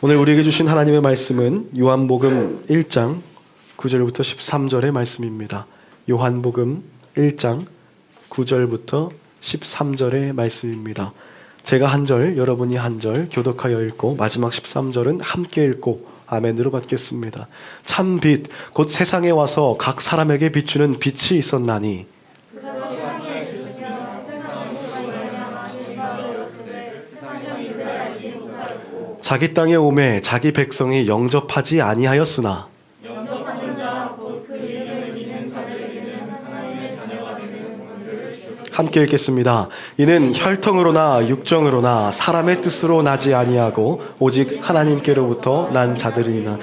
오늘 우리에게 주신 하나님의 말씀은 요한복음 1장 9절부터 13절의 말씀입니다. 요한복음 1장 9절부터 13절의 말씀입니다. 제가 한 절, 여러분이 한 절 교독하여 읽고 마지막 13절은 함께 읽고 아멘으로 받겠습니다. 참 빛, 곧 세상에 와서 각 사람에게 비추는 빛이 있었나니 자기 땅에 오매 자기 백성이 영접하지 아니하였으나 함께 읽겠습니다. 이는 혈통으로나 육정으로나 사람의 뜻으로 나지 아니하고 오직 하나님께로부터 난 자들이나.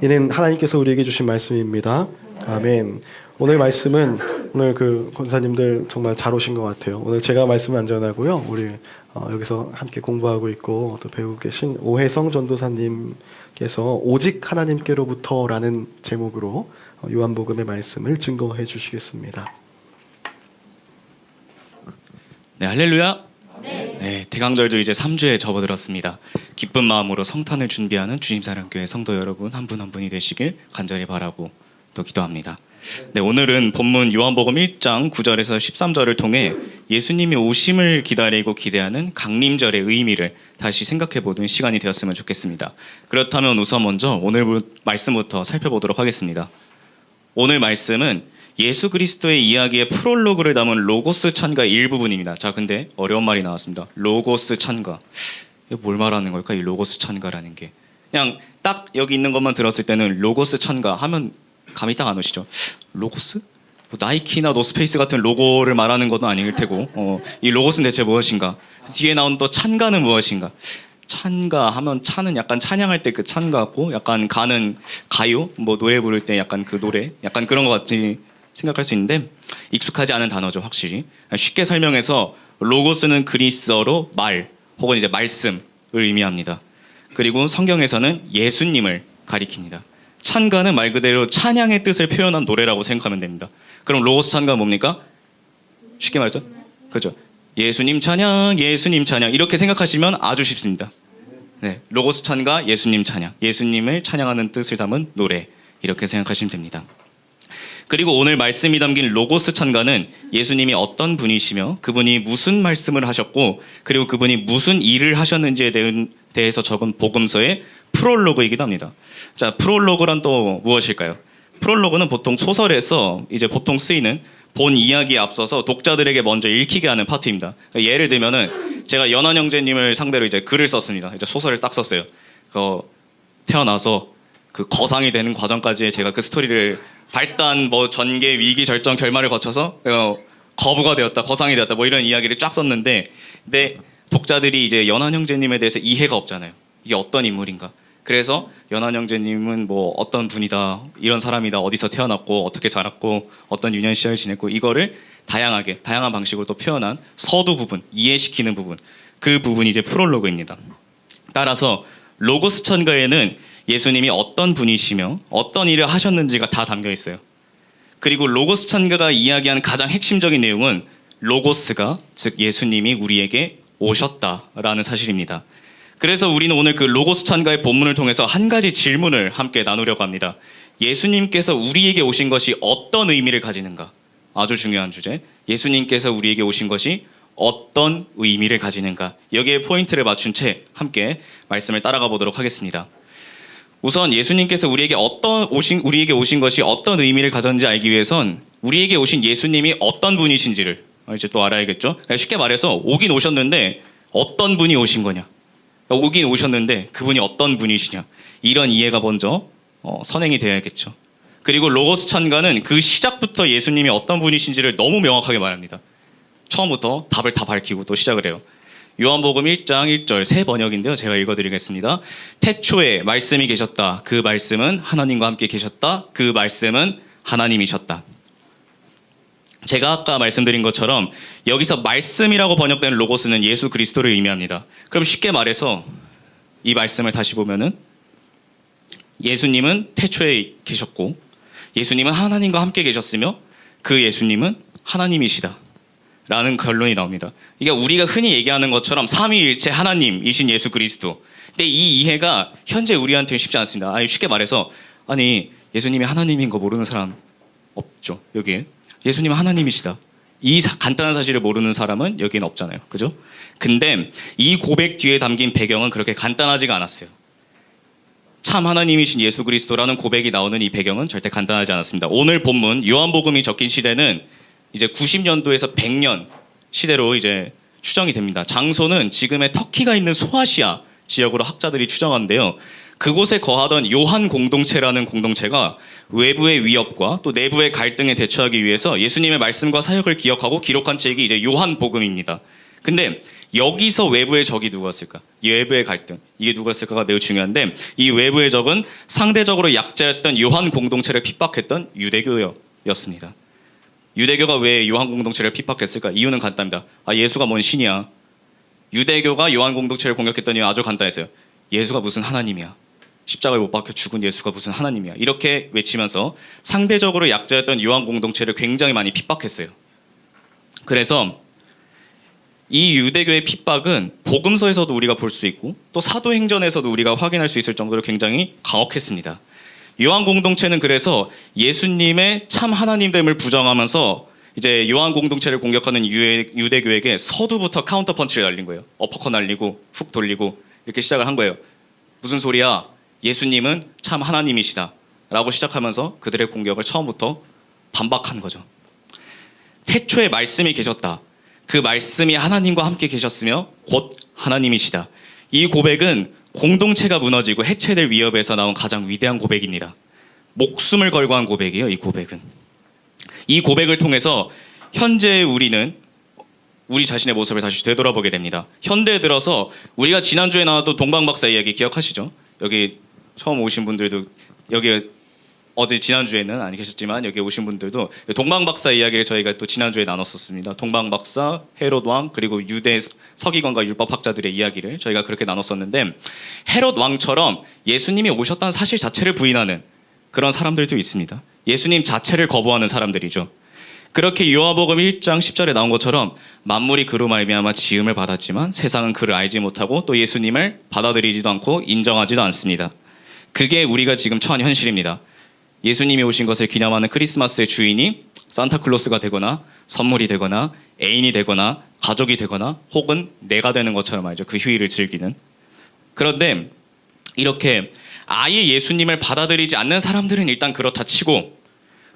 이는 하나님께서 우리에게 주신 말씀입니다. 아멘. 오늘 말씀은 오늘 그 권사님들 정말 잘 오신 것 같아요. 오늘 제가 말씀을 안 전하고요. 우리 여기서 함께 공부하고 있고 또 배우고 계신 오혜성 전도사님께서 오직 하나님께로부터라는 제목으로 요한복음의 말씀을 증거해 주시겠습니다. 네, 할렐루야. 네, 대강절도 이제 3주에 접어들었습니다. 기쁜 마음으로 성탄을 준비하는 주님사랑교회 성도 여러분 한 분 한 분이 되시길 간절히 바라고 또 기도합니다. 네, 오늘은 본문 요한복음 1장 9절에서 13절을 통해 예수님이 오심을 기다리고 기대하는 강림절의 의미를 다시 생각해보는 시간이 되었으면 좋겠습니다. 그렇다면 우선 먼저 오늘 말씀부터 살펴보도록 하겠습니다. 오늘 말씀은 예수 그리스도의 이야기의 프롤로그를 담은 로고스 찬가 일부분입니다. 자, 근데 어려운 말이 나왔습니다. 로고스 찬가. 이게 뭘 말하는 걸까? 이 로고스 찬가라는 게. 그냥 딱 여기 있는 것만 들었을 때는 로고스 찬가 하면 감이 딱 안 오시죠? 로고스? 뭐 나이키나 노스페이스 같은 로고를 말하는 것도 아닐 테고 이 로고스는 대체 무엇인가? 뒤에 나온 또 찬가는 무엇인가? 찬가 하면 차는 약간 찬양할 때 그 찬 같고 약간 가는 가요? 뭐 노래 부를 때 약간 그 노래? 약간 그런 것 같이 생각할 수 있는데 익숙하지 않은 단어죠, 확실히. 쉽게 설명해서 로고스는 그리스어로 말 혹은 이제 말씀을 의미합니다. 그리고 성경에서는 예수님을 가리킵니다. 찬가는 말 그대로 찬양의 뜻을 표현한 노래라고 생각하면 됩니다. 그럼 로고스 찬가는 뭡니까? 쉽게 말해서 그렇죠. 예수님 찬양, 예수님 찬양 이렇게 생각하시면 아주 쉽습니다. 네, 로고스 찬가, 예수님 찬양, 예수님을 찬양하는 뜻을 담은 노래 이렇게 생각하시면 됩니다. 그리고 오늘 말씀이 담긴 로고스 찬가는 예수님이 어떤 분이시며 그분이 무슨 말씀을 하셨고 그리고 그분이 무슨 일을 하셨는지에 대해서 적은 복음서의 프롤로그이기도 합니다. 자, 프롤로그란 또 무엇일까요? 프롤로그는 보통 소설에서 이제 보통 쓰이는 본 이야기에 앞서서 독자들에게 먼저 읽히게 하는 파트입니다. 그러니까 예를 들면은 제가 연한 형제님을 상대로 이제 글을 썼습니다. 이제 소설을 딱 썼어요. 태어나서 그 거상이 되는 과정까지의 제가 그 스토리를 발단, 뭐 전개, 위기, 절정, 결말을 거쳐서 거부가 되었다, 거상이 되었다, 뭐 이런 이야기를 쫙 썼는데, 근데 독자들이 이제 연한 형제님에 대해서 이해가 없잖아요. 이게 어떤 인물인가? 그래서 연한 형제님은 뭐 어떤 분이다, 이런 사람이다, 어디서 태어났고 어떻게 자랐고 어떤 유년 시절을 지냈고 이거를 다양한 방식으로 또 표현한 서두 부분, 이해시키는 부분, 그 부분이 이제 프롤로그입니다. 따라서 로고스 찬가에는 예수님이 어떤 분이시며 어떤 일을 하셨는지가 다 담겨 있어요. 그리고 로고스 찬가가 이야기하는 가장 핵심적인 내용은 로고스가, 즉 예수님이 우리에게 오셨다라는 사실입니다. 그래서 우리는 오늘 그 로고스 찬가의 본문을 통해서 한 가지 질문을 함께 나누려고 합니다. 예수님께서 우리에게 오신 것이 어떤 의미를 가지는가? 아주 중요한 주제. 예수님께서 우리에게 오신 것이 어떤 의미를 가지는가? 여기에 포인트를 맞춘 채 함께 말씀을 따라가 보도록 하겠습니다. 우선 예수님께서 우리에게 오신 것이 어떤 의미를 가졌는지 알기 위해선 우리에게 오신 예수님이 어떤 분이신지를 이제 또 알아야겠죠. 쉽게 말해서 오긴 오셨는데 어떤 분이 오신 거냐, 오긴 오셨는데 그분이 어떤 분이시냐, 이런 이해가 먼저 선행이 되어야겠죠. 그리고 로고스 찬가는 그 시작부터 예수님이 어떤 분이신지를 너무 명확하게 말합니다. 처음부터 답을 다 밝히고 또 시작을 해요. 요한복음 1장 1절 새 번역인데요. 제가 읽어드리겠습니다. 태초에 말씀이 계셨다. 그 말씀은 하나님과 함께 계셨다. 그 말씀은 하나님이셨다. 제가 아까 말씀드린 것처럼 여기서 말씀이라고 번역되는 로고스는 예수 그리스도를 의미합니다. 그럼 쉽게 말해서 이 말씀을 다시 보면은 예수님은 태초에 계셨고 예수님은 하나님과 함께 계셨으며 그 예수님은 하나님이시다 라는 결론이 나옵니다. 이게 우리가 흔히 얘기하는 것처럼 삼위일체 하나님이신 예수 그리스도, 근데 이 이해가 현재 우리한테는 쉽지 않습니다. 아니, 쉽게 말해서 아니 예수님이 하나님인 거 모르는 사람 없죠. 여기에 예수님은 하나님이시다. 이 간단한 사실을 모르는 사람은 여기는 없잖아요. 그죠? 근데 이 고백 뒤에 담긴 배경은 그렇게 간단하지가 않았어요. 참 하나님이신 예수 그리스도라는 고백이 나오는 이 배경은 절대 간단하지 않았습니다. 오늘 본문 요한복음이 적힌 시대는 이제 90년도에서 100년 시대로 이제 추정이 됩니다. 장소는 지금의 터키가 있는 소아시아 지역으로 학자들이 추정하는데요. 그곳에 거하던 요한 공동체라는 공동체가 외부의 위협과 또 내부의 갈등에 대처하기 위해서 예수님의 말씀과 사역을 기억하고 기록한 책이 이제 요한복음입니다. 근데 여기서 외부의 적이 누구였을까? 이 외부의 갈등, 이게 누구였을까가 매우 중요한데, 이 외부의 적은 상대적으로 약자였던 요한 공동체를 핍박했던 유대교였습니다. 유대교가 왜 요한 공동체를 핍박했을까? 이유는 간단합니다. 예수가 뭔 신이야. 유대교가 요한 공동체를 공격했던 이유는 아주 간단했어요. 예수가 무슨 하나님이야. 십자가에 못 박혀 죽은 예수가 무슨 하나님이야. 이렇게 외치면서 상대적으로 약자였던 요한 공동체를 굉장히 많이 핍박했어요. 그래서 이 유대교의 핍박은 복음서에서도 우리가 볼 수 있고 또 사도행전에서도 우리가 확인할 수 있을 정도로 굉장히 가혹했습니다. 요한 공동체는 그래서 예수님의 참 하나님됨을 부정하면서 이제 요한 공동체를 공격하는 유대교에게 서두부터 카운터 펀치를 날린 거예요. 어퍼컷 날리고 훅 돌리고 이렇게 시작을 한 거예요. 무슨 소리야? 예수님은 참 하나님이시다 라고 시작하면서 그들의 공격을 처음부터 반박한 거죠. 태초에 말씀이 계셨다. 그 말씀이 하나님과 함께 계셨으며 곧 하나님이시다. 이 고백은 공동체가 무너지고 해체될 위협에서 나온 가장 위대한 고백입니다. 목숨을 걸고 한 고백이에요. 이 고백은. 이 고백을 통해서 현재 우리는 우리 자신의 모습을 다시 되돌아보게 됩니다. 현대에 들어서 우리가 지난주에 나왔던 동방박사 이야기 기억하시죠? 여기 처음 오신 분들도, 여기 어제 지난주에는 안 계셨지만 여기 오신 분들도 동방박사 이야기를 저희가 또 지난주에 나눴었습니다. 동방박사, 헤롯 왕, 그리고 유대 서기관과 율법학자들의 이야기를 저희가 그렇게 나눴었는데, 헤롯 왕처럼 예수님이 오셨다는 사실 자체를 부인하는 그런 사람들도 있습니다. 예수님 자체를 거부하는 사람들이죠. 그렇게 요한복음 1장 10절에 나온 것처럼 만물이 그로 말미암아 지음을 받았지만 세상은 그를 알지 못하고 또 예수님을 받아들이지도 않고 인정하지도 않습니다. 그게 우리가 지금 처한 현실입니다. 예수님이 오신 것을 기념하는 크리스마스의 주인이 산타클로스가 되거나 선물이 되거나 애인이 되거나 가족이 되거나 혹은 내가 되는 것처럼 말이죠. 그 휴일을 즐기는. 그런데 이렇게 아예 예수님을 받아들이지 않는 사람들은 일단 그렇다 치고,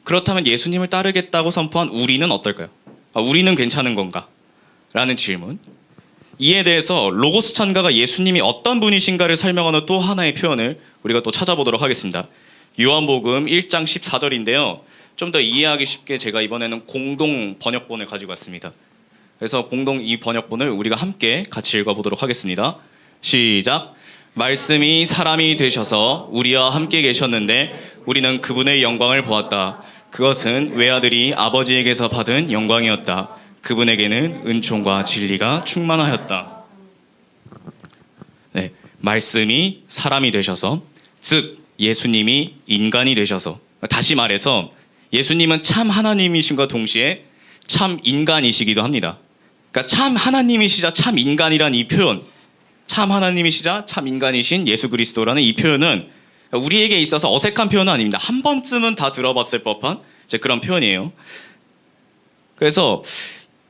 그렇다면 예수님을 따르겠다고 선포한 우리는 어떨까요? 우리는 괜찮은 건가? 라는 질문. 이에 대해서 로고스 찬가가 예수님이 어떤 분이신가를 설명하는 또 하나의 표현을 우리가 또 찾아보도록 하겠습니다. 요한복음 1장 14절인데요. 좀 더 이해하기 쉽게 제가 이번에는 공동 번역본을 가지고 왔습니다. 그래서 공동 이 번역본을 우리가 함께 같이 읽어보도록 하겠습니다. 시작. 말씀이 사람이 되셔서 우리와 함께 계셨는데 우리는 그분의 영광을 보았다. 그것은 외아들이 아버지에게서 받은 영광이었다. 그분에게는 은총과 진리가 충만하였다. 네, 말씀이 사람이 되셔서, 즉 예수님이 인간이 되셔서, 다시 말해서 예수님은 참 하나님이심과 동시에 참 인간이시기도 합니다. 그러니까 참 하나님이시자 참 인간이란 이 표현, 참 하나님이시자 참 인간이신 예수 그리스도라는 이 표현은 우리에게 있어서 어색한 표현은 아닙니다. 한 번쯤은 다 들어봤을 법한 이제 그런 표현이에요. 그래서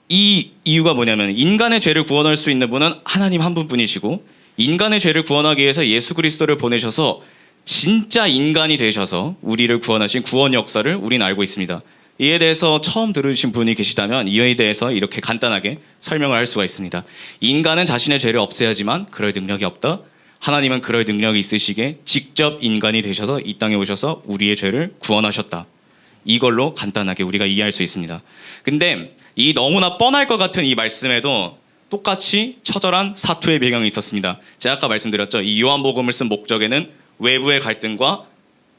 이 이유가 뭐냐면, 인간의 죄를 구원할 수 있는 분은 하나님 한 분뿐이시고, 인간의 죄를 구원하기 위해서 예수 그리스도를 보내셔서 진짜 인간이 되셔서 우리를 구원하신 구원 역사를 우리는 알고 있습니다. 이에 대해서 처음 들으신 분이 계시다면 이에 대해서 이렇게 간단하게 설명을 할 수가 있습니다. 인간은 자신의 죄를 없애야지만 그럴 능력이 없다. 하나님은 그럴 능력이 있으시기에 직접 인간이 되셔서 이 땅에 오셔서 우리의 죄를 구원하셨다. 이걸로 간단하게 우리가 이해할 수 있습니다. 근데 이 너무나 뻔할 것 같은 이 말씀에도 똑같이 처절한 사투의 배경이 있었습니다. 제가 아까 말씀드렸죠. 이 요한복음을 쓴 목적에는 외부의 갈등과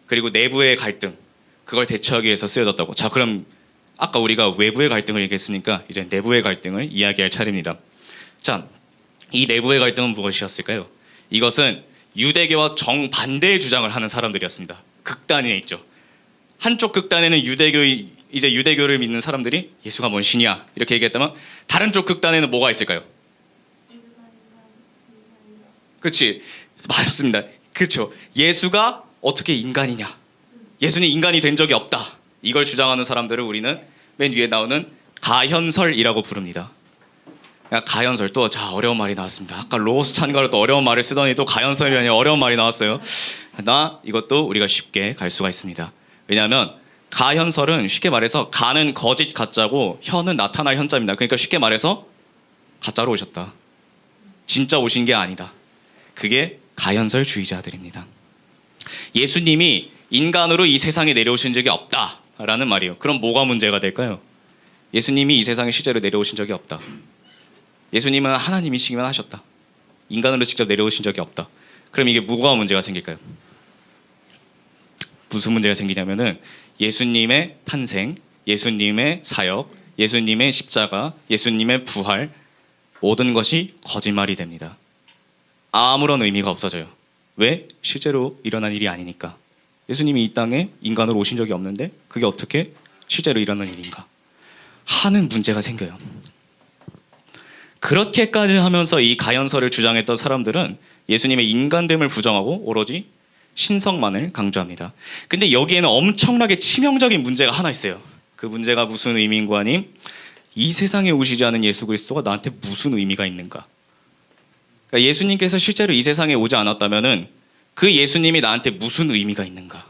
그리고 내부의 갈등, 그걸 대처하기 위해서 쓰여졌다고. 자, 그럼 아까 우리가 외부의 갈등을 얘기했으니까 이제 내부의 갈등을 이야기할 차례입니다. 자, 이 내부의 갈등은 무엇이었을까요? 이것은 유대교와 정반대의 주장을 하는 사람들이었습니다. 극단에 있죠. 한쪽 극단에는 유대교를 믿는 사람들이 예수가 뭔 신이야 이렇게 얘기했다면, 다른 쪽 극단에는 뭐가 있을까요? 그렇지. 맞습니다. 그렇죠. 예수가 어떻게 인간이냐? 예수는 인간이 된 적이 없다. 이걸 주장하는 사람들을 우리는 맨 위에 나오는 가현설이라고 부릅니다. 가현설 또 자 어려운 말이 나왔습니다. 아까 로고스 찬가로 또 어려운 말을 쓰더니 또 가현설이라니 어려운 말이 나왔어요. 나 이것도 우리가 쉽게 갈 수가 있습니다. 왜냐하면 가현설은 쉽게 말해서 가는 거짓 가짜고 현은 나타날 현자입니다. 그러니까 쉽게 말해서 가짜로 오셨다. 진짜 오신 게 아니다. 그게 가현설주의자들입니다. 예수님이 인간으로 이 세상에 내려오신 적이 없다라는 말이에요. 그럼 뭐가 문제가 될까요? 예수님이 이 세상에 실제로 내려오신 적이 없다. 예수님은 하나님이시기만 하셨다. 인간으로 직접 내려오신 적이 없다. 그럼 이게 뭐가 문제가 생길까요? 무슨 문제가 생기냐면은 예수님의 탄생, 예수님의 사역, 예수님의 십자가, 예수님의 부활 모든 것이 거짓말이 됩니다. 아무런 의미가 없어져요. 왜? 실제로 일어난 일이 아니니까. 예수님이 이 땅에 인간으로 오신 적이 없는데 그게 어떻게 실제로 일어난 일인가 하는 문제가 생겨요. 그렇게까지 하면서 이 가현설을 주장했던 사람들은 예수님의 인간됨을 부정하고 오로지 신성만을 강조합니다. 근데 여기에는 엄청나게 치명적인 문제가 하나 있어요. 그 문제가 무슨 의미인가 하니 이 세상에 오시지 않은 예수 그리스도가 나한테 무슨 의미가 있는가? 그러니까 예수님께서 실제로 이 세상에 오지 않았다면은 그 예수님이 나한테 무슨 의미가 있는가?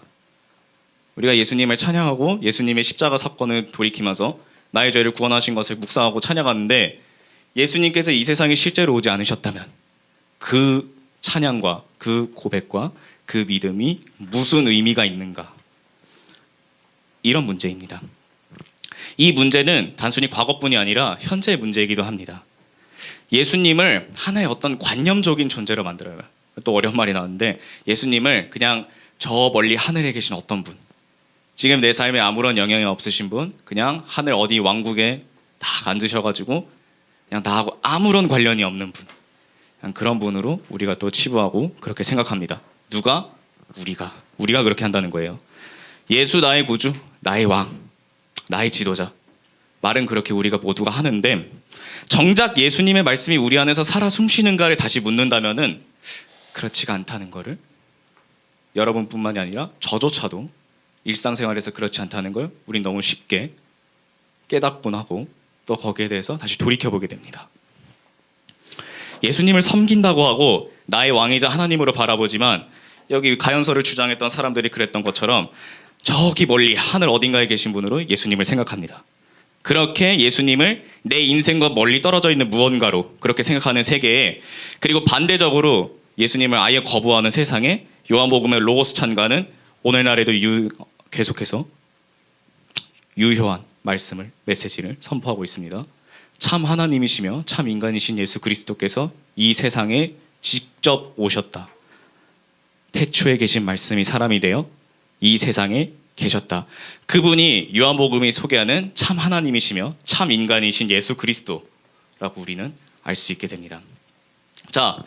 우리가 예수님을 찬양하고 예수님의 십자가 사건을 돌이키면서 나의 죄를 구원하신 것을 묵상하고 찬양하는데 예수님께서 이 세상에 실제로 오지 않으셨다면 그 찬양과 그 고백과 그 믿음이 무슨 의미가 있는가? 이런 문제입니다. 이 문제는 단순히 과거뿐이 아니라 현재의 문제이기도 합니다. 예수님을 하나의 어떤 관념적인 존재로 만들어요. 또 어려운 말이 나왔는데 예수님을 그냥 저 멀리 하늘에 계신 어떤 분, 지금 내 삶에 아무런 영향이 없으신 분, 그냥 하늘 어디 왕국에 딱 앉으셔가지고 그냥 나하고 아무런 관련이 없는 분, 그냥 그런 분으로 우리가 또 치부하고 그렇게 생각합니다. 누가? 우리가 그렇게 한다는 거예요. 예수 나의 구주, 나의 왕, 나의 지도자. 말은 그렇게 우리가 모두가 하는데 정작 예수님의 말씀이 우리 안에서 살아 숨쉬는가를 다시 묻는다면은 그렇지가 않다는 거를 여러분뿐만이 아니라 저조차도 일상생활에서 그렇지 않다는 걸 우린 너무 쉽게 깨닫곤 하고 또 거기에 대해서 다시 돌이켜보게 됩니다. 예수님을 섬긴다고 하고 나의 왕이자 하나님으로 바라보지만 여기 가현설을 주장했던 사람들이 그랬던 것처럼 저기 멀리 하늘 어딘가에 계신 분으로 예수님을 생각합니다. 그렇게 예수님을 내 인생과 멀리 떨어져 있는 무언가로 그렇게 생각하는 세계에, 그리고 반대적으로 예수님을 아예 거부하는 세상에 요한복음의 로고스 찬가는 오늘날에도 계속해서 유효한 말씀을, 메시지를 선포하고 있습니다. 참 하나님이시며 참 인간이신 예수 그리스도께서 이 세상에 직접 오셨다. 태초에 계신 말씀이 사람이 되어 이 세상에 계셨다. 그분이 요한복음이 소개하는 참 하나님이시며 참 인간이신 예수 그리스도라고 우리는 알 수 있게 됩니다. 자,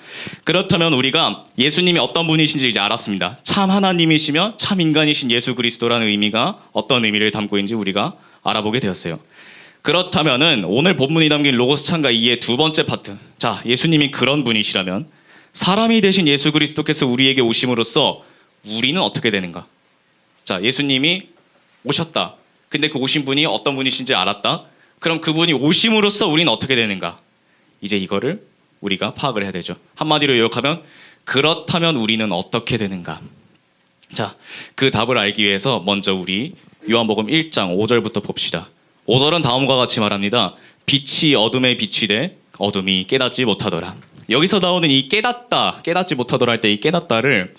그렇다면 우리가 예수님이 어떤 분이신지 이제 알았습니다. 참 하나님이시며 참 인간이신 예수 그리스도라는 의미가 어떤 의미를 담고 있는지 우리가 알아보게 되었어요. 그렇다면은 오늘 본문이 담긴 로고스 찬가 2의 두 번째 파트. 자, 예수님이 그런 분이시라면 사람이 되신 예수 그리스도께서 우리에게 오심으로써 우리는 어떻게 되는가? 자, 예수님이 오셨다. 근데 그 오신 분이 어떤 분이신지 알았다. 그럼 그분이 오심으로써 우리는 어떻게 되는가? 이제 이거를 우리가 파악을 해야 되죠. 한마디로 요약하면 그렇다면 우리는 어떻게 되는가? 자, 그 답을 알기 위해서 먼저 우리 요한복음 1장 5절부터 봅시다. 5절은 다음과 같이 말합니다. 빛이 어둠에 비치되 어둠이 깨닫지 못하더라. 여기서 나오는 이 깨닫지 못하더라 할 때 이 깨닫다를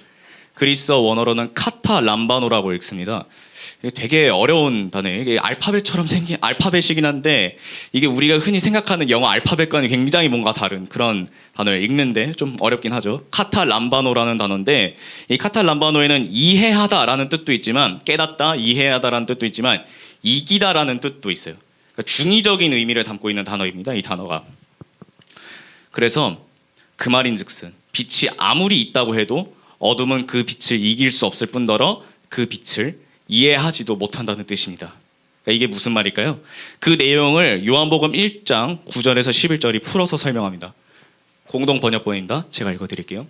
그리스어 원어로는 카타 람바노라고 읽습니다. 이게 되게 어려운 단어예요. 이게 알파벳처럼 생긴 알파벳이긴 한데 이게 우리가 흔히 생각하는 영어 알파벳과는 굉장히 뭔가 다른 그런 단어를 읽는데 좀 어렵긴 하죠. 카타 람바노라는 단어인데 이 카타 람바노에는 이해하다라는 뜻도 있지만 깨닫다, 이해하다라는 뜻도 있지만 이기다라는 뜻도 있어요. 그러니까 중의적인 의미를 담고 있는 단어입니다. 이 단어가. 그래서 그 말인즉슨 빛이 아무리 있다고 해도 어둠은 그 빛을 이길 수 없을 뿐더러 그 빛을 이해하지도 못한다는 뜻입니다. 그러니까 이게 무슨 말일까요? 그 내용을 요한복음 1장 9절에서 11절이 풀어서 설명합니다. 공동 번역본입니다. 제가 읽어드릴게요.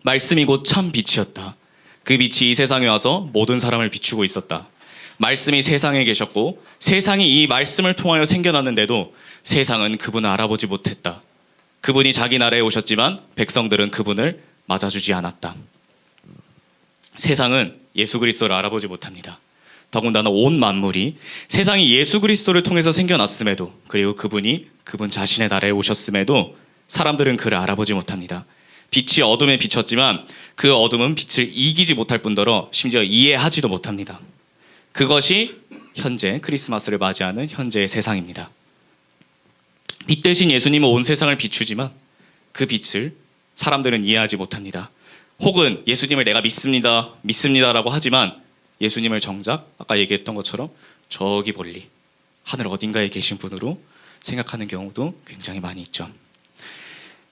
말씀이 곧 참 빛이었다. 그 빛이 이 세상에 와서 모든 사람을 비추고 있었다. 말씀이 세상에 계셨고 세상이 이 말씀을 통하여 생겨났는데도 세상은 그분을 알아보지 못했다. 그분이 자기 나라에 오셨지만 백성들은 그분을 맞아주지 않았다. 세상은 예수 그리스도를 알아보지 못합니다. 더군다나 온 만물이 세상이 예수 그리스도를 통해서 생겨났음에도, 그리고 그분이 그분 자신의 나라에 오셨음에도 사람들은 그를 알아보지 못합니다. 빛이 어둠에 비쳤지만 그 어둠은 빛을 이기지 못할 뿐더러 심지어 이해하지도 못합니다. 그것이 현재 크리스마스를 맞이하는 현재의 세상입니다. 빛 대신 예수님은 온 세상을 비추지만 그 빛을 사람들은 이해하지 못합니다. 혹은 예수님을 내가 믿습니다라고 하지만 예수님을 정작 아까 얘기했던 것처럼 저기 멀리 하늘 어딘가에 계신 분으로 생각하는 경우도 굉장히 많이 있죠.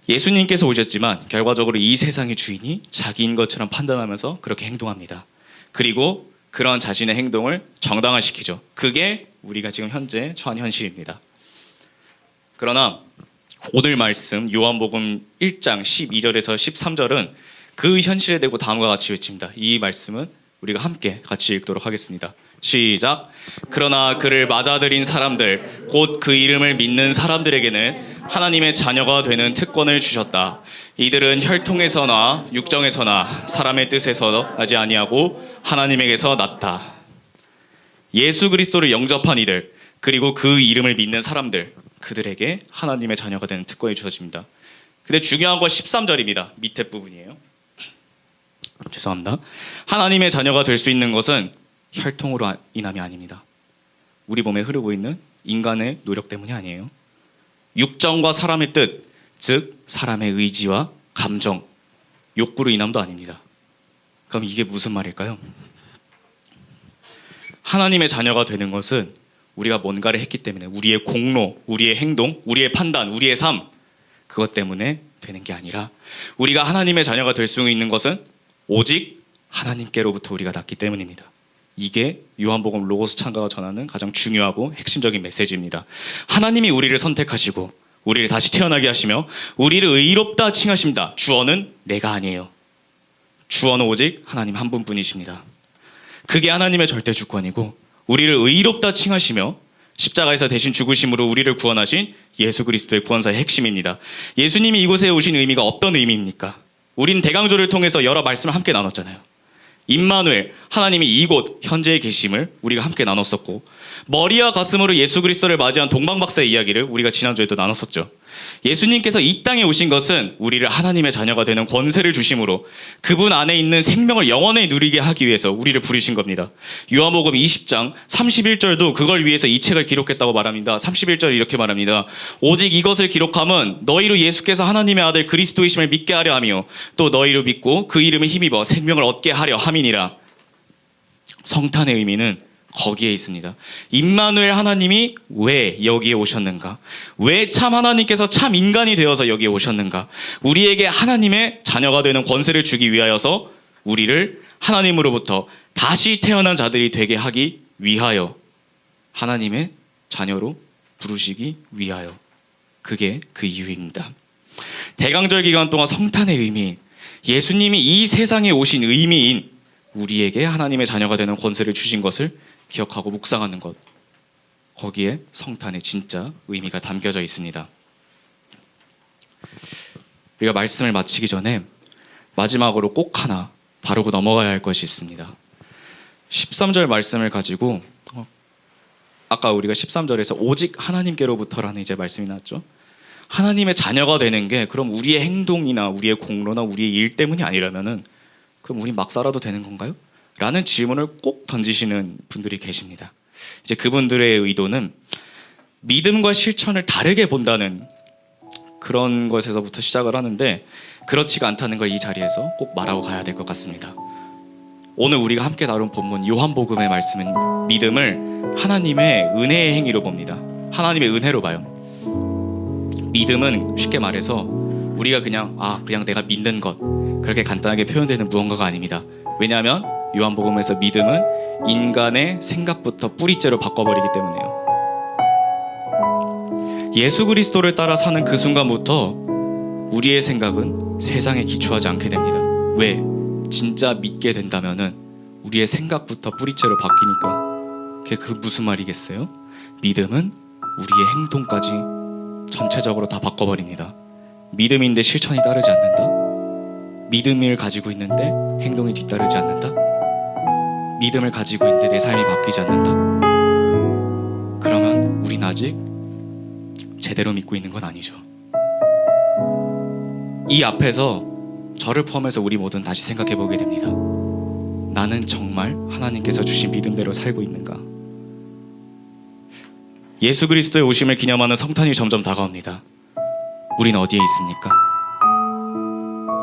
예수님께서 오셨지만 결과적으로 이 세상의 주인이 자기인 것처럼 판단하면서 그렇게 행동합니다. 그리고 그런 자신의 행동을 정당화시키죠. 그게 우리가 지금 현재 처한 현실입니다. 그러나 오늘 말씀 요한복음 1장 12절에서 13절은 그 현실에 대고 다음과 같이 외칩니다. 이 말씀은 우리가 함께 같이 읽도록 하겠습니다. 시작. 그러나 그를 맞아들인 사람들, 곧 그 이름을 믿는 사람들에게는 하나님의 자녀가 되는 특권을 주셨다. 이들은 혈통에서나 육정에서나 사람의 뜻에서 나지 아니하고 하나님에게서 났다. 예수 그리스도를 영접한 이들, 그리고 그 이름을 믿는 사람들, 그들에게 하나님의 자녀가 되는 특권이 주어집니다. 근데 중요한 건 13절입니다. 밑에 부분이에요. 죄송합니다. 하나님의 자녀가 될 수 있는 것은 혈통으로 인함이 아닙니다. 우리 몸에 흐르고 있는 인간의 노력 때문이 아니에요. 육정과 사람의 뜻, 즉 사람의 의지와 감정, 욕구로 인함도 아닙니다. 그럼 이게 무슨 말일까요? 하나님의 자녀가 되는 것은 우리가 뭔가를 했기 때문에, 우리의 공로, 우리의 행동, 우리의 판단, 우리의 삶, 그것 때문에 되는 게 아니라 우리가 하나님의 자녀가 될 수 있는 것은 오직 하나님께로부터 우리가 났기 때문입니다. 이게 요한복음 로고스 창가가 전하는 가장 중요하고 핵심적인 메시지입니다. 하나님이 우리를 선택하시고 우리를 다시 태어나게 하시며 우리를 의롭다 칭하십니다. 주어는 내가 아니에요. 주어는 오직 하나님 한 분뿐이십니다. 그게 하나님의 절대 주권이고, 우리를 의롭다 칭하시며 십자가에서 대신 죽으심으로 우리를 구원하신 예수 그리스도의 구원사의 핵심입니다. 예수님이 이곳에 오신 의미가 어떤 의미입니까? 우린 대강조를 통해서 여러 말씀을 함께 나눴잖아요. 임마누엘, 하나님이 이곳 현재에 계심을 우리가 함께 나눴었고, 머리와 가슴으로 예수 그리스도를 맞이한 동방박사의 이야기를 우리가 지난주에도 나눴었죠. 예수님께서 이 땅에 오신 것은 우리를 하나님의 자녀가 되는 권세를 주심으로 그분 안에 있는 생명을 영원히 누리게 하기 위해서 우리를 부르신 겁니다. 요한복음 20장 31절도 그걸 위해서 이 책을 기록했다고 말합니다. 31절 이렇게 말합니다. 오직 이것을 기록함은 너희로 예수께서 하나님의 아들 그리스도이심을 믿게 하려 하며 또 너희로 믿고 그 이름에 힘입어 생명을 얻게 하려 함이니라. 성탄의 의미는 거기에 있습니다. 임마누엘, 하나님이 왜 여기에 오셨는가? 왜 참 하나님께서 참 인간이 되어서 여기에 오셨는가? 우리에게 하나님의 자녀가 되는 권세를 주기 위하여서 우리를 하나님으로부터 다시 태어난 자들이 되게 하기 위하여, 하나님의 자녀로 부르시기 위하여. 그게 그 이유입니다. 대강절 기간 동안 성탄의 의미인, 예수님이 이 세상에 오신 의미인 우리에게 하나님의 자녀가 되는 권세를 주신 것을 기억하고 묵상하는 것, 거기에 성탄의 진짜 의미가 담겨져 있습니다. 우리가 말씀을 마치기 전에 마지막으로 꼭 하나 다루고 넘어가야 할 것이 있습니다. 13절 말씀을 가지고, 아까 우리가 13절에서 오직 하나님께로부터라는 이제 말씀이 나왔죠. 하나님의 자녀가 되는 게 그럼 우리의 행동이나 우리의 공로나 우리의 일 때문이 아니라면은 그럼 우리 막 살아도 되는 건가요? 라는 질문을 꼭 던지시는 분들이 계십니다. 이제 그분들의 의도는 믿음과 실천을 다르게 본다는 그런 것에서부터 시작을 하는데, 그렇지가 않다는 걸 이 자리에서 꼭 말하고 가야 될 것 같습니다. 오늘 우리가 함께 다룬 본문 요한복음의 말씀은 믿음을 하나님의 은혜의 행위로 봅니다. 하나님의 은혜로 봐요. 믿음은 쉽게 말해서 우리가 그냥 내가 믿는 것, 그렇게 간단하게 표현되는 무언가가 아닙니다. 왜냐하면 요한복음에서 믿음은 인간의 생각부터 뿌리째로 바꿔버리기 때문에요. 예수 그리스도를 따라 사는 그 순간부터 우리의 생각은 세상에 기초하지 않게 됩니다. 왜? 진짜 믿게 된다면은 우리의 생각부터 뿌리채로 바뀌니까. 그게 그 무슨 말이겠어요? 믿음은 우리의 행동까지 전체적으로 다 바꿔버립니다. 믿음인데 실천이 따르지 않는다? 믿음을 가지고 있는데 행동이 뒤따르지 않는다? 믿음을 가지고 있는데 내 삶이 바뀌지 않는다? 그러면 우린 아직 제대로 믿고 있는 건 아니죠. 이 앞에서 저를 포함해서 우리 모두는 다시 생각해 보게 됩니다. 나는 정말 하나님께서 주신 믿음대로 살고 있는가? 예수 그리스도의 오심을 기념하는 성탄이 점점 다가옵니다. 우린 어디에 있습니까?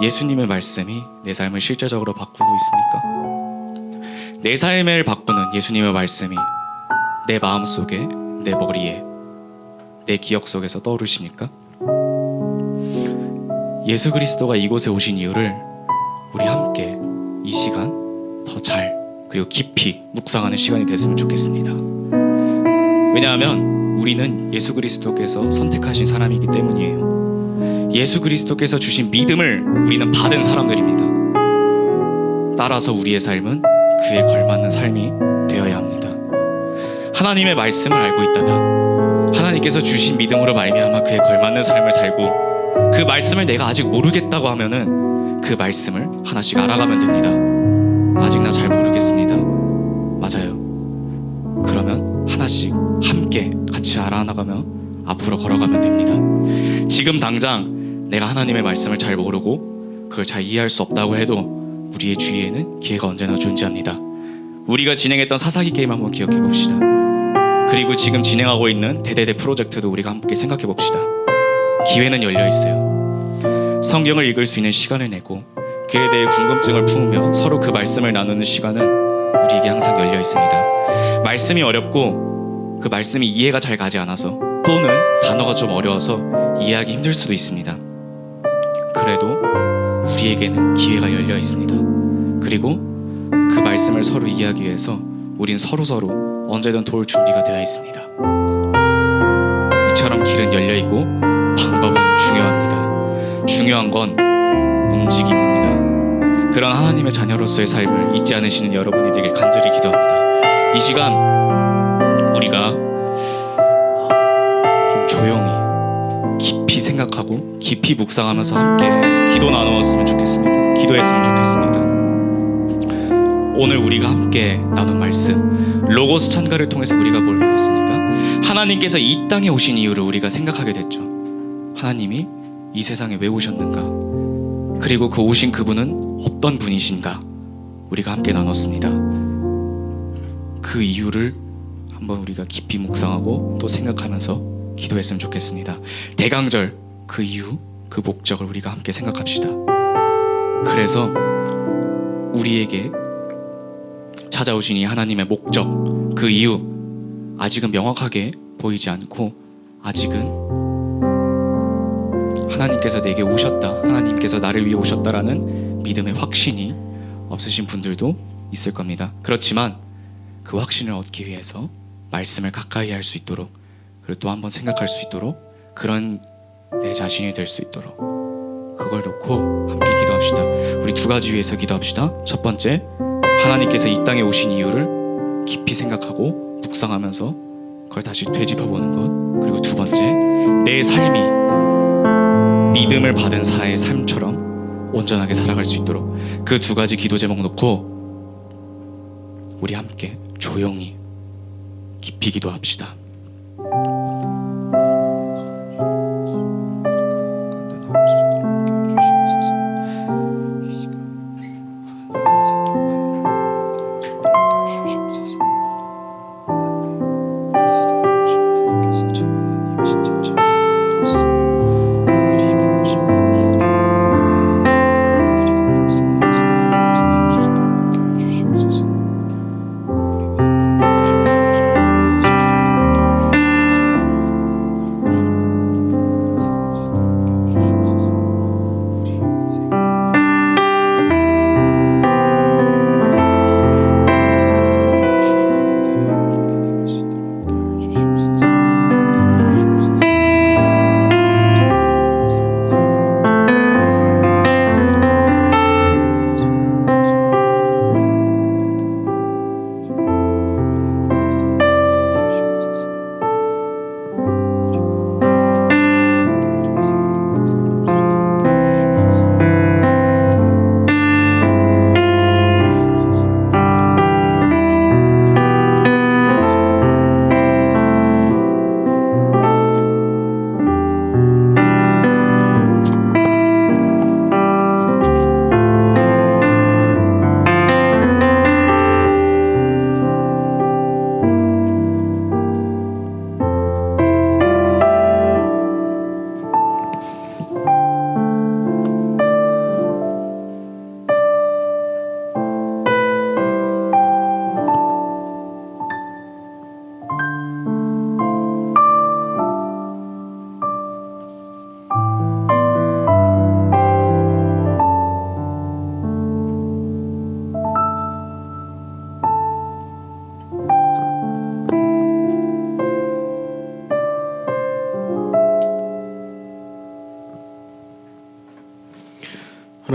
예수님의 말씀이 내 삶을 실제적으로 바꾸고 있습니까? 내 삶을 바꾸는 예수님의 말씀이 내 마음속에, 내 머리에, 내 기억 속에서 떠오르십니까? 예수 그리스도가 이곳에 오신 이유를 우리 함께 이 시간 더 잘 그리고 깊이 묵상하는 시간이 됐으면 좋겠습니다. 왜냐하면 우리는 예수 그리스도께서 선택하신 사람이기 때문이에요. 예수 그리스도께서 주신 믿음을 우리는 받은 사람들입니다. 따라서 우리의 삶은 그에 걸맞는 삶이 되어야 합니다. 하나님의 말씀을 알고 있다면 하나님께서 주신 믿음으로 말미암아 그에 걸맞는 삶을 살고, 그 말씀을 내가 아직 모르겠다고 하면은 그 말씀을 하나씩 알아가면 됩니다. 아직 나 잘 모르겠습니다. 맞아요. 그러면 하나씩 함께 같이 알아나가며 앞으로 걸어가면 됩니다. 지금 당장 내가 하나님의 말씀을 잘 모르고 그걸 잘 이해할 수 없다고 해도 우리의 주위에는 기회가 언제나 존재합니다. 우리가 진행했던 사사기 게임 한번 기억해 봅시다. 그리고 지금 진행하고 있는 대대대 프로젝트도 우리가 함께 생각해 봅시다. 기회는 열려 있어요. 성경을 읽을 수 있는 시간을 내고 그에 대해 궁금증을 품으며 서로 그 말씀을 나누는 시간은 우리에게 항상 열려 있습니다. 말씀이 어렵고 그 말씀이 이해가 잘 가지 않아서, 또는 단어가 좀 어려워서 이해하기 힘들 수도 있습니다. 그래도 우리에게는 기회가 열려 있습니다. 그리고 그 말씀을 서로 이해하기 위해서 우린 서로서로 언제든 도울 준비가 되어 있습니다. 이처럼 길은 열려 있고 방법은 중요합니다. 중요한 건 움직임입니다. 그런 하나님의 자녀로서의 삶을 잊지 않으시는 여러분이 되길 간절히 기도합니다. 이 시간 우리가 좀 조용히 깊이 생각하고 깊이 묵상하면서 함께 기도 나누었으면 좋겠습니다. 기도했으면 좋겠습니다. 오늘 우리가 함께 나눈 말씀, 로고스 찬가를 통해서 우리가 뭘 배웠습니까? 하나님께서 이 땅에 오신 이유를 우리가 생각하게 됐죠. 하나님이 이 세상에 왜 오셨는가? 그리고 그 오신 그분은 어떤 분이신가? 우리가 함께 나눴습니다. 그 이유를 한번 우리가 깊이 묵상하고 또 생각하면서 기도했으면 좋겠습니다. 대강절, 그 이유, 그 목적을 우리가 함께 생각합시다. 그래서 우리에게 찾아오신 이 하나님의 목적, 그 이유, 아직은 명확하게 보이지 않고 아직은 하나님께서 내게 오셨다, 하나님께서 나를 위해 오셨다라는 믿음의 확신이 없으신 분들도 있을 겁니다. 그렇지만 그 확신을 얻기 위해서 말씀을 가까이 할 수 있도록, 그리고 또 한번 생각할 수 있도록, 그런 내 자신이 될 수 있도록 그걸 놓고 함께 기도합시다. 우리 두 가지 위해서 기도합시다. 첫 번째, 하나님께서 이 땅에 오신 이유를 깊이 생각하고 묵상하면서 그걸 다시 되짚어보는 것. 그리고 두 번째, 내 삶이 믿음을 받은 사의 삶처럼 온전하게 살아갈 수 있도록, 그 두 가지 기도 제목 놓고 우리 함께 조용히 깊이 기도합시다.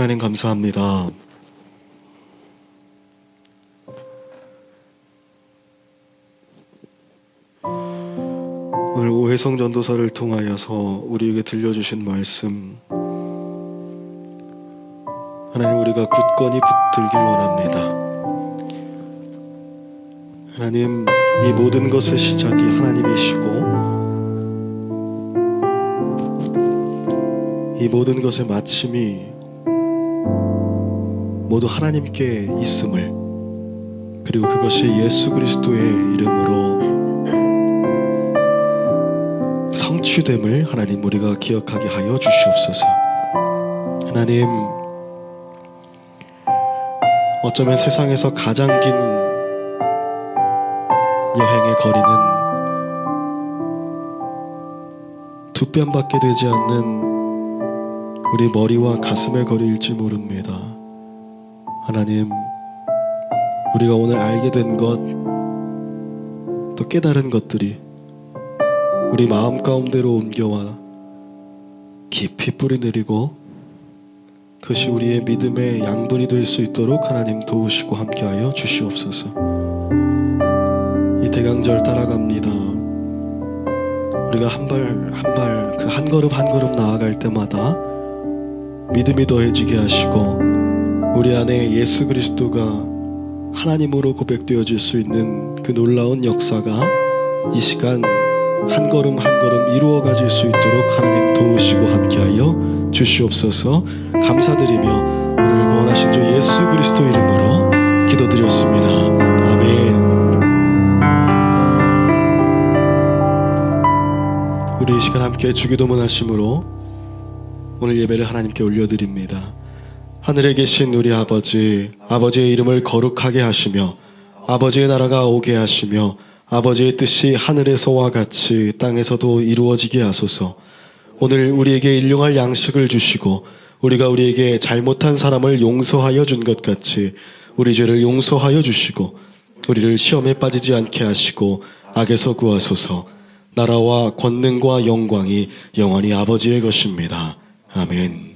하나님 감사합니다. 오늘 오해성 전도사를 통하여서 우리에게 들려주신 말씀, 하나님, 우리가 굳건히 붙들길 원합니다. 하나님, 이 모든 것의 시작이 하나님이시고 이 모든 것의 마침이 모두 하나님께 있음을, 그리고 그것이 예수 그리스도의 이름으로 성취됨을 하나님 우리가 기억하게 하여 주시옵소서. 하나님, 어쩌면 세상에서 가장 긴 여행의 거리는 두 뼘밖에 되지 않는 우리 머리와 가슴의 거리일지 모릅니다. 하나님, 우리가 오늘 알게 된 것, 또 깨달은 것들이 우리 마음 가운데로 옮겨와 깊이 뿌리 내리고 그것이 우리의 믿음의 양분이 될 수 있도록 하나님 도우시고 함께하여 주시옵소서. 이 대강절 따라갑니다. 우리가 한 발 한 발, 그 한 걸음 한 걸음 나아갈 때마다 믿음이 더해지게 하시고 우리 안에 예수 그리스도가 하나님으로 고백되어질 수 있는 그 놀라운 역사가 이 시간 한 걸음 한 걸음 이루어 가질 수 있도록 하나님 도우시고 함께하여 주시옵소서. 감사드리며 우리를 구원하신 주 예수 그리스도 이름으로 기도드렸습니다. 아멘. 우리 이 시간 함께 주기도문 하심으로 오늘 예배를 하나님께 올려드립니다. 하늘에 계신 우리 아버지, 아버지의 이름을 거룩하게 하시며 아버지의 나라가 오게 하시며 아버지의 뜻이 하늘에서와 같이 땅에서도 이루어지게 하소서. 오늘 우리에게 일용할 양식을 주시고 우리가 우리에게 잘못한 사람을 용서하여 준 것 같이 우리 죄를 용서하여 주시고 우리를 시험에 빠지지 않게 하시고 악에서 구하소서. 나라와 권능과 영광이 영원히 아버지의 것입니다. 아멘.